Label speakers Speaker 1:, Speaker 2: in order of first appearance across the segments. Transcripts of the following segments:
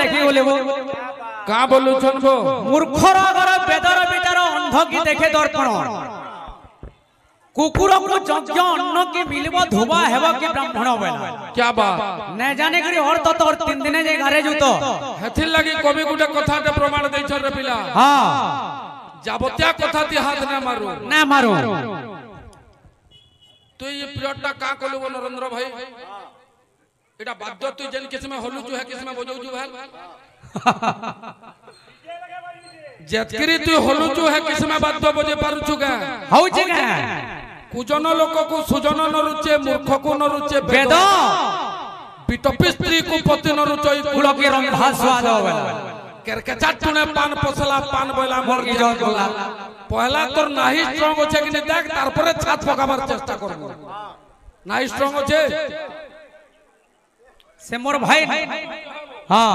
Speaker 1: लेखी बोले वो
Speaker 2: का बोलु छन गो
Speaker 1: मूर्खर अगर वेदर विचार अंध की देखे दर्पण कुकुर को यज्ञ अन्न की मिलबो धोबा हेबो की ब्राह्मण बेला
Speaker 2: क्या बात
Speaker 1: न जाने करी और तो 3 दिन जे घरे जुतो
Speaker 2: हेथिल लागि कवि गुटे कथा के प्रमाण दै छ रे पिला
Speaker 1: हां
Speaker 2: जाबत्या कथा ती हाथ ना मारो तू ये पिरियडटा का कलु नरेंद्र भाई एटा बाद्य तू जेन किसमे हलु छु है किसमे बजौ छु भाई जेतकरी तू हलु छु है किसमे बाद्य बजे पारु छु का
Speaker 1: हौ छि का
Speaker 2: कुजन लोक को सुजन न रुचे मूर्ख को न रुचे
Speaker 1: वेद
Speaker 2: विटपी स्त्री को पति न रुचै
Speaker 1: कुल के रंधा स्वाद होवेला
Speaker 2: केरकेचा टुने पान पसला पान बोला मोर की जल बोला पहला तोर नाही स्ट्रांग होचे कि देख तार परे छात पकाबार चेष्टा करबो नाही स्ट्रांग होचे
Speaker 1: से मोर भाई हां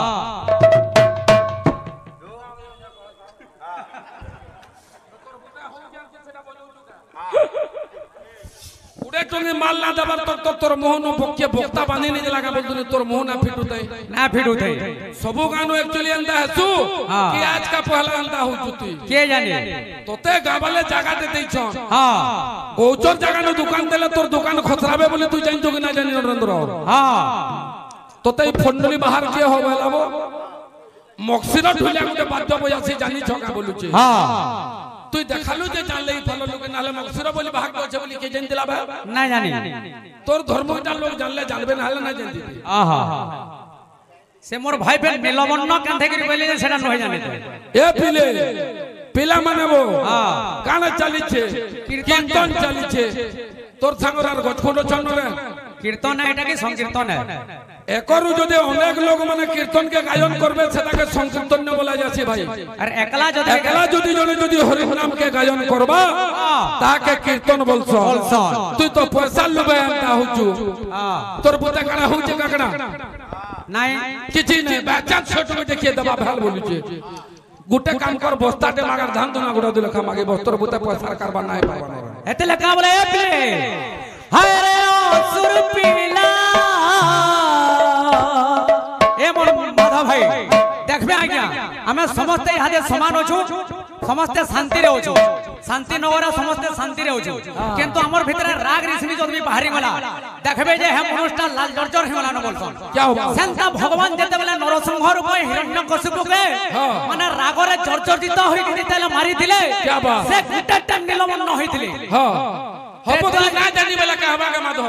Speaker 2: उडे टोंगे माल ना दबर तो तोर मोह न भोक्य भोक्ता बांधी नहीं लगा बोल तोर मोह ना फिटुतै सबो गानो एक्चुअली अंदा हसु कि आज का पहला अंदा हो जुती
Speaker 1: के जाने
Speaker 2: तोते गाबले जागा दे दै छ
Speaker 1: हां
Speaker 2: गोचर जागा न दुकान देले तोर दुकान खतराबे बोले तू जान तो कि ना जानि नरेंद्र
Speaker 1: हां
Speaker 2: तोते फंडली बाहर के हो बेलाबो मक्सिरा ढुलिया गुटे बाद्य बजासी जानि छका बोलुचे
Speaker 1: हां
Speaker 2: तू देखालु जे जान लई फल लोग नाले मक्सिरा बोली भाग होचे बोली के जन दिला बा
Speaker 1: ना जानी
Speaker 2: तोर धर्मटा लोग जानले जानबे नाले ना जानती
Speaker 1: आहा से मोर भाई बहन मिलबन्न कांधे के बोले जे सेटा नय जाने
Speaker 2: ए पिले पिला माने वो
Speaker 1: हां
Speaker 2: काना चली छे कीर्तन चली छे तोर संगरार गछखोंड छन रे
Speaker 1: कीर्तन एटा की संकीर्तन है
Speaker 2: एकरु जदे अनेक लोग माने कीर्तन के गायन करबे सेटा के संकीर्तन न बोला जासी भाई
Speaker 1: अरे एकला जदि
Speaker 2: जने हरि नाम के गायन करबा ताके कीर्तन बोलसो तू तो पैसा लबे अंता होचु तोर बुता कणा होचे काकड़ा
Speaker 1: नहीं
Speaker 2: किछि नहीं बच्चा छोट में देखिए दबा भाल बोलुचे गुटे काम कर बस्ताटे मागर धान दुना गुडा दिल खा मागे बस्तर बुता पैसा करबा नाही पाबा
Speaker 1: एतले का बोले एतले हाय रे ओ सुरपीला ए मोर माधव भाई देखबे आज्ञा हमें समस्त इहादे समान होछु समस्त शांति रे होछु शांति नगरा समस्त शांति रे होछु किंतु हमर भीतर राग रिश्मी जदि बाहरी गला देखबे जे हम अनुष्ठान लाल जर्जर हिमला न बोलसन
Speaker 2: क्या होबा
Speaker 1: सेंता भगवान जते बेला नरसिंह रूप हिरण्यकशिपु के माने राग रे जर्जरित होई दितेले मारी दिले
Speaker 2: क्या बात
Speaker 1: से गुटा टाइम निलमन होइतिले
Speaker 2: हां हबो तो ना जानी बेला कहबा के माधव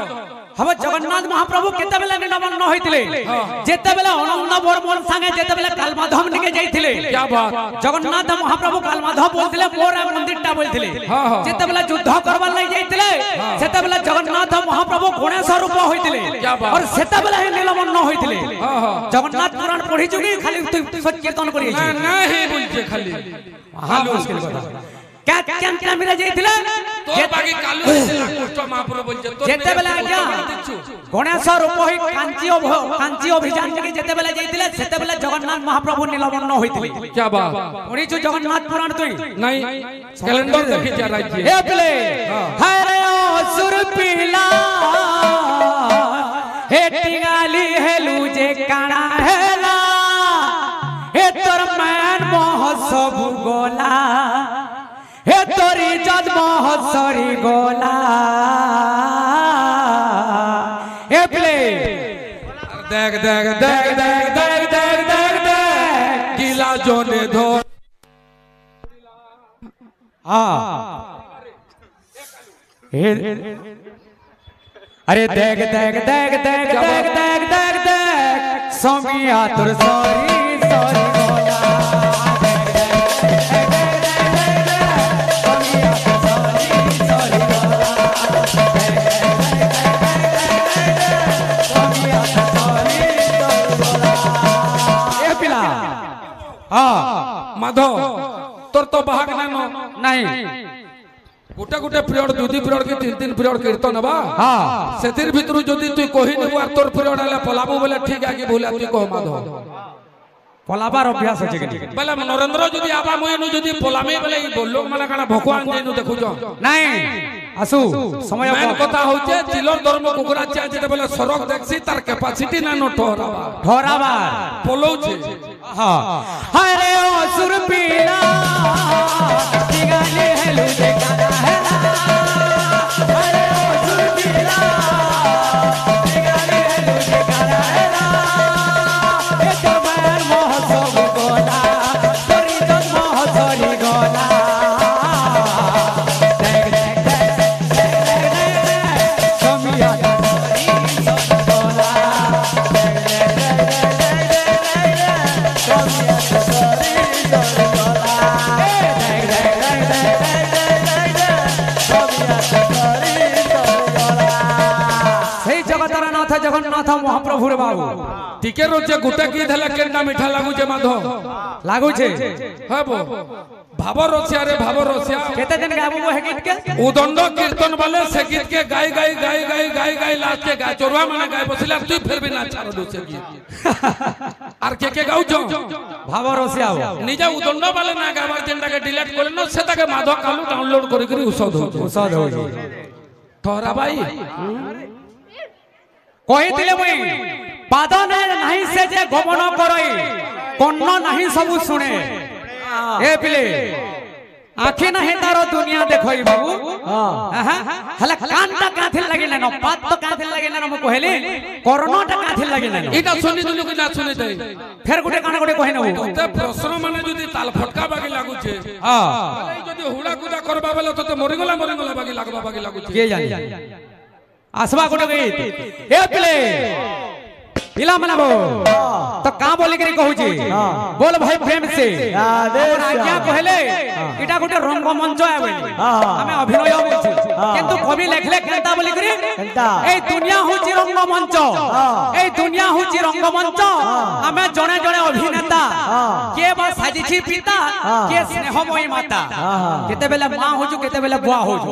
Speaker 1: हम जगन्नाथ महाप्रभु केते बेला निलमन होइतिले जेते बेला अनंद बर्मन संगे जेते बेला कालमाधव निके जाइतिले
Speaker 2: क्या बात
Speaker 1: जगन्नाथ महाप्रभु कालमाधव बोलतिले मोर मंदिरटा बोलतिले जेते बेला युद्ध करबा लई जाइतिले सेते बेला जगन्नाथ महाप्रभु गणेश रूप होइतिले और सेते बेला ही निलमन होइतिले जगन्नाथ पुराण पढि जुगी खाली तू कीर्तन करि
Speaker 2: ना नहीं बोलछे खाली
Speaker 1: हालो मुश्किल कथा क्या मेरा जाइतिले
Speaker 2: तोर बाकी कालू कृष्ण महाप्रभु बोलछे तो
Speaker 1: जेते बेला आज्ञा गणेश रूप होई कांची अभियान के जेते बेला जाइतिले सेते बेला जगन्नाथ महाप्रभु निलमन होइतिले
Speaker 2: क्या बात
Speaker 1: ओरी जो जगन्नाथ पुराण तुई
Speaker 2: नहीं कैलेंडर देखि जा राज्य
Speaker 1: हे पिले हाय रे ओ सुरपीला हे टिंगाली हेलू जे काना हेला हे तोर मैन मोह सब गोला हे तोरी जद महोत्सरी गोला हे प्ले
Speaker 2: देख देख देख देख देख देख देख देख गीला जोने धो
Speaker 1: हाँ अरे देख देख देख देख देख देख देख देख सोमिया तुर सॉरी सॉरी गोला
Speaker 2: माधव तोर तो भाग नहीं गोटे गोटे पीरियड 2 पीरियड के 3 पीरियड कीर्तन बा हां सेतिर भितरु जदी तू कहि नबु आर तोर पीरियड आले पलाबो बोले ठीक है कि भूला तू कह माधव
Speaker 1: पलाबार अभ्यास होचे के
Speaker 2: बोले नरेंद्र जदी आबा मयनु जदी पलामे बोले ई लोग माने काना भगवान जेनु देखु जो
Speaker 1: नहीं আসু সময়
Speaker 2: মেন কথা হচ্ছে চিলর ধর্ম কুকুরা চা যেটা বলে সরক দেখছি তার ক্যাপাসিটি না নো ঠহরাবা
Speaker 1: ঠহরাবা
Speaker 2: পলৌছে
Speaker 1: হ্যাঁ হরে অসুর পীড়া দিগালে হেলু দেখানা হেলা হরে অসুর পীড়া দিগালে হেলু দেখানা হেলা এ তোমার মহসব গোনা তোরি তোর মহসরি গোনা জগন্নাথ মহাপ্রভুর বাবু
Speaker 2: টিকে রোজে গুটা কি ধেলা কেন্না মিঠা লাগুছে মাধব
Speaker 1: লাগুছে
Speaker 2: হব ভাব রসিয়া রে ভাব রসিয়া
Speaker 1: কেতে দিন গাবু হে গীত কে
Speaker 2: উদণ্ড কীর্তন বলে সে গীত কে গাই গাই গাই গাই গাই গাই লাস্ট কে গায় চোরवा মানে গায় বসিলা তুই ফের भी না ছাড়লু সে গীত আর কে গাউছ
Speaker 1: ভাব রসিয়া
Speaker 2: নিজে উদণ্ড বলে না গাবার দিনটাকে ডিলিট করে না সেটাকে মাধব কালু ডাউনলোড করে করে ঔষধ
Speaker 1: হচ্ছে
Speaker 2: ঠহরা ভাই
Speaker 1: কহিলে মুই পাদনে নাহি সে যে গমন করই কন্ন নাহি সবু শুনে এ পিলে আখি নাহি তার দুনিয়া দেখই বাবু হলা কানটা কাথিল লাগিলে ন পাত তো কাথিল লাগিলে ন মু কহিলি করণটা কাথিল লাগিলে ন
Speaker 2: এটা শুনি দিলু কি না শুনি দেই
Speaker 1: ফের গুটে কানা গুটে কহি নবু
Speaker 2: তে প্রশ্ন মানে যদি তাল ফটকা বাকি লাগুছে এই যদি হুড়া কুদা করবা বলে তো মরিগলা বাকি লাগুছে
Speaker 1: কে জানি আসবা गुटे गीत ए पिले पिला मनाबो तो का बोली करी कहूची बोल भाई प्रेम से आज्ञा कहले इटा गुटे रंगमंच आबे हमें अभिनय होछि किंतु कवि लेखले केनता बोली करी ए दुनिया होछि रंगमंच ए दुनिया होछि रंगमंच हमें जणे जणे अभिनेता के बा साजिछि पिता के स्नेहमयी माता केते बेला मां होछु केते बेला बुआ होछु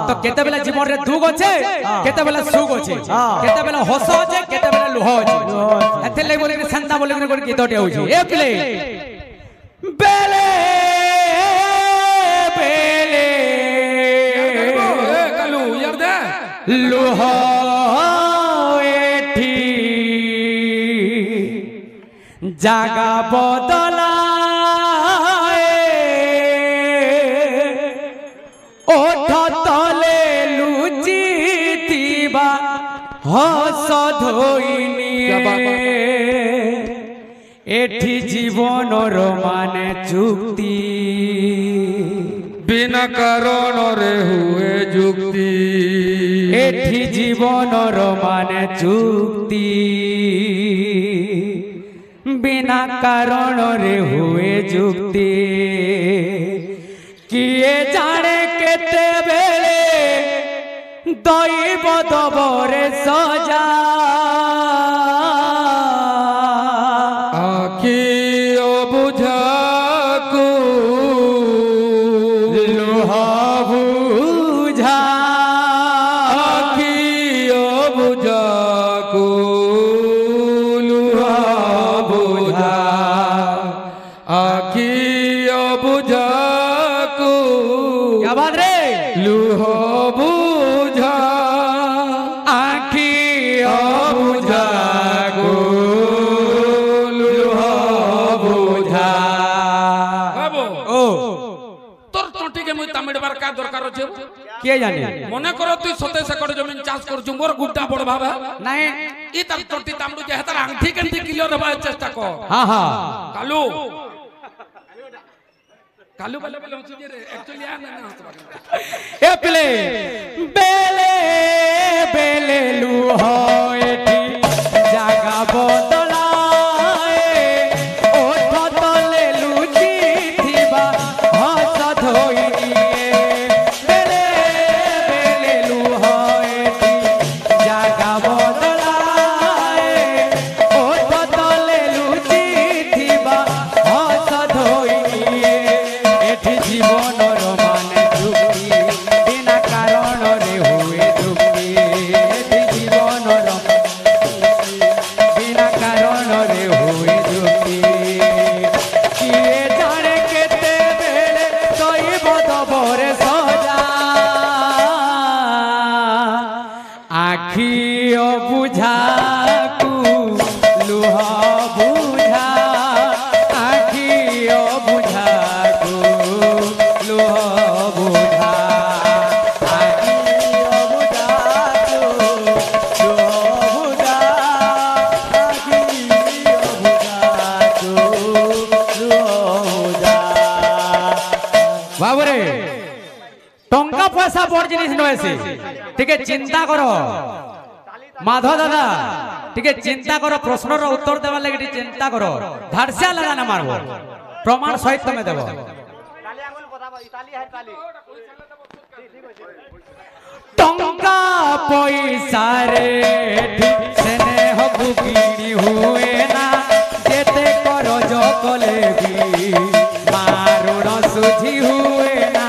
Speaker 1: तो केते बेला जीवन रे दुख अछि केते बेला सुख अछि केते बेला हस अछि केते बेला लोह अछि एते ले बोले संता बोले कोन गीतटे होछि ए प्ले बेले बेले
Speaker 2: कलू यार दे
Speaker 1: लोह एठी जागा बदला ओठ तले लुचितिबा हस धोइनी एठी जीवनर माने चुक्ति
Speaker 2: बिना कारण रे हुए जुक्ति
Speaker 1: एठी जीवनर माने चुक्ति बिना कारण रे हुए जुक्ति किए जाने केते बेले दैव दबरे सजा
Speaker 2: आखि अबुझाकु
Speaker 1: लोहा बुझा
Speaker 2: आखि अबुझाकु लुहा बुझा आखि अबुझाकु
Speaker 1: क्या बात रे
Speaker 2: लुहा बुझा
Speaker 1: आखी अबुझा गो लुहा बुझा ओ
Speaker 2: তোর টটিকে মুই তামিড়বার কা দরকার আছে
Speaker 1: কে জানে
Speaker 2: মনে করো তুই 27 একর জমি চাষ করছু মোর গুড্ডা বড় ভাবে
Speaker 1: নাই
Speaker 2: ই তার টটি তামড়ু যে হেতার আংঠি কেনটি কিলো দেবার চেষ্টা কর
Speaker 1: হ্যাঁ হ্যাঁ
Speaker 2: কালু কালু বলে বলে হচ্ছে যে অ্যাকচুয়ালি না না হতে পারে
Speaker 1: এ প্লে বেলে বেলে লুহা এটি জাগা বদলায় ওঠ তলে লুচি থিবা হস ধোইনি বেলে বেলে লুহা এটি জাগা বদলায় ওঠ তলে লুচি থিবা হস ধোইনি এটি জীবনর মানে যুক্তি বিনা কারণরে হুয়ে যুক্তি এটি জীবনর पैसा बड़ जिनिस नहे से टिके चिंता करो माधव दादा टिके चिंता करो प्रश्न रो उत्तर देवा लगे चिंता करो धारसिया लगा ना मारबो प्रमाण सहित तमे देबो टंका पैसा रे स्नेह बुकिनी हुए ना जेते करो जो कले भी मारुण सुझी हुए ना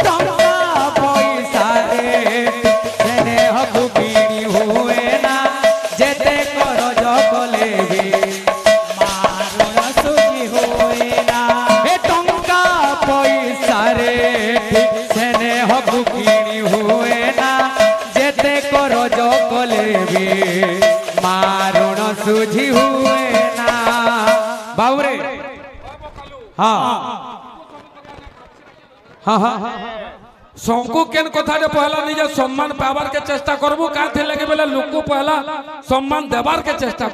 Speaker 1: टंका पैसा रे स्नेह बुकिनी हुए ना जेते करो जो कले भी मारुण सुझी हुए ना ए टंका पैसा रे स्नेह बुकिनी हुए ना जेते करो जो कले भी मारुण सुझी हुए ना बाबूरे हाँ हाँ हाँ
Speaker 2: शंकु केन कथा रे पहला निजे सम्मान पावर के चेष्टा करबो का थे लगे बेला लोक पहला सम्मान देवार के चेष्टा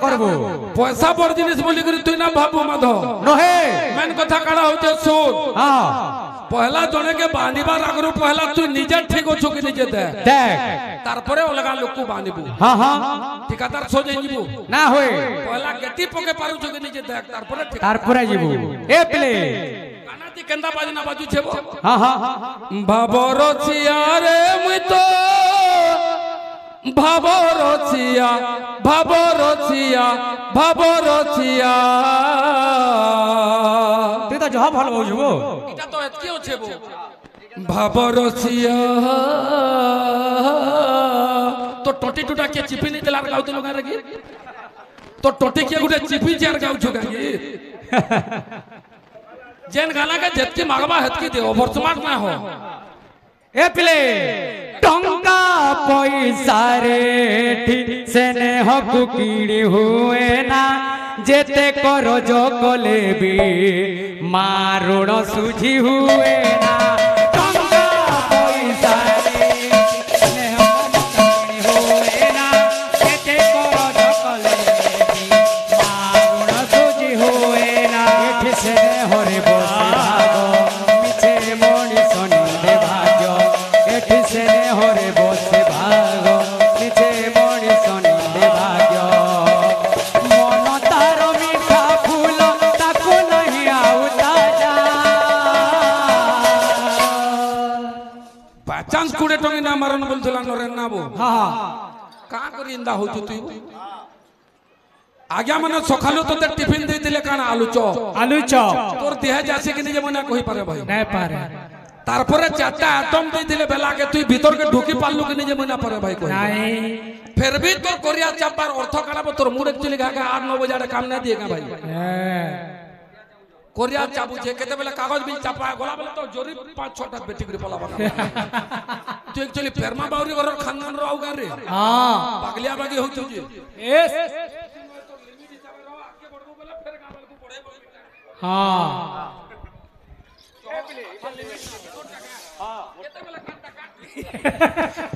Speaker 2: करबो पैसा बड़ जिनिस बोली करी तू ना भाबू माधव
Speaker 1: नहे
Speaker 2: मेन कथा काड़ा होते सुन
Speaker 1: हाँ
Speaker 2: पहला जने के बांधिबार आगरु पहला तू निजे ठीक होछु कि निजे दे
Speaker 1: देख
Speaker 2: तारपरे अलगा लोक बांधिबू
Speaker 1: हाँ हाँ
Speaker 2: ठिकादार सो जाइबू
Speaker 1: ना होए
Speaker 2: पहला गेटी पके पारू छु कि निजे देख तारपरे
Speaker 1: तारपरे जीबू ए प्ले
Speaker 2: कानाती केंदा बाजना बाजू छेबो
Speaker 1: हाँ हाँ
Speaker 2: भाबर छिया रे मुई तो भाबर छिया
Speaker 1: তুই তো জহা ভালো বুঝবো
Speaker 2: এটা তো এতকি হছেবো ভাবর छिया তো টটি টুটা কে চিপি নি দিলার গাউতে লগা রাখি তো টটি কে গুটে চিপি চার গাউ छु গাই जेन गाना के जतकी मागबा हतकी दे ओवर स्मार्ट ना हो
Speaker 1: ए प्ले टंका पैसा रे स्नेह कुकिणी हुए ना जेते करो जो कले भी मारुण सुझी हुए ना टंका पैसा रे स्नेह कुकिणी हुए ना जेते करो जो कले भी मारुण सुझी हुए ना एठी स्नेह रे बसे भागो मिछे मणि सनंदे भाग्य एठी स्नेह रे बसे भागो मिछे मणि सनंदे भाग्य मन तार मीठा फूल ताको नहीं आउता जा
Speaker 2: चांस कुडे टंगी ना मारन बोलतला नरे नाबो
Speaker 1: हां
Speaker 2: का करी इंदा होतु तू आज्ञा मन सखालु तो टिफिन दे दिले काना आलू चॉप तोर देह जासे कि जे मना कहि पारे भाई
Speaker 1: नहीं पारे
Speaker 2: तारपरे चारटा आइटम दे दिले बेला के तू भीतर के ढुकी पाललु कि जे मना पारे भाई कोई
Speaker 1: नहीं
Speaker 2: फिर भी तोर कोरिया चापार अर्थ काना तोर मुड एक्चुअली गा 8-9 बजे काम ना दिएगा भाई कोरिया चाबू छे केते बेला कागज बिल चापा गोला बेला तो जोरी 5-6टा बेटी करे पला बना तू एक्चुअली फेरमा बाउरी घर खानदान रो आउगा रे
Speaker 1: हां
Speaker 2: पागलिया बागी हो तुझे
Speaker 1: एस हाँ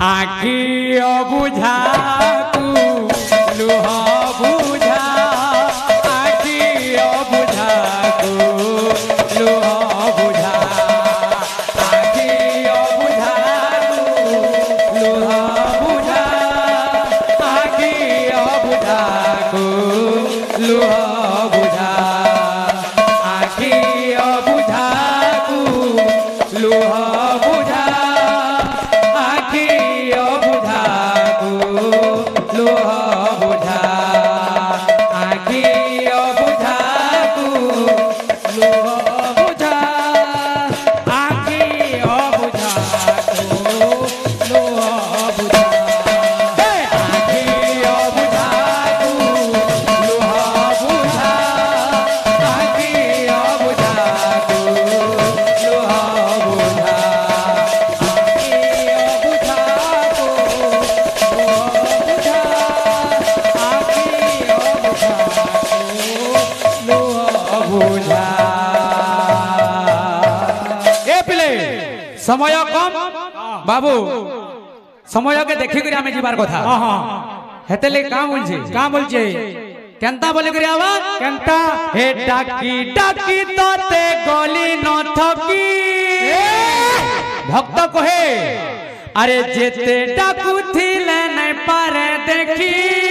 Speaker 1: आखी बुझा तू लुहा बुझा आखी बुझा तू लुहा बुझा आखी बुझा तू लुहा बुझा आखी बुझा तू लुहा बुझा आखी बुझा तू लुहा बुझा आखी बुझा तू लुहा बुझा आखी बुझा तू लुहा बुझा आखी बुझा तू लुहा बुझा आखी बुझा तू लुहा बुझा आखी बुझा तू लुहा बुझा समय कम बाबू समय के देखि करी हमें जीवार कथा हेतेले का बोलछे केनता बोले करी आवा केनता हे डाकी डाकी तोते गली न थकी भक्त कहे अरे जेते डाकू थिले नहीं पारे देखी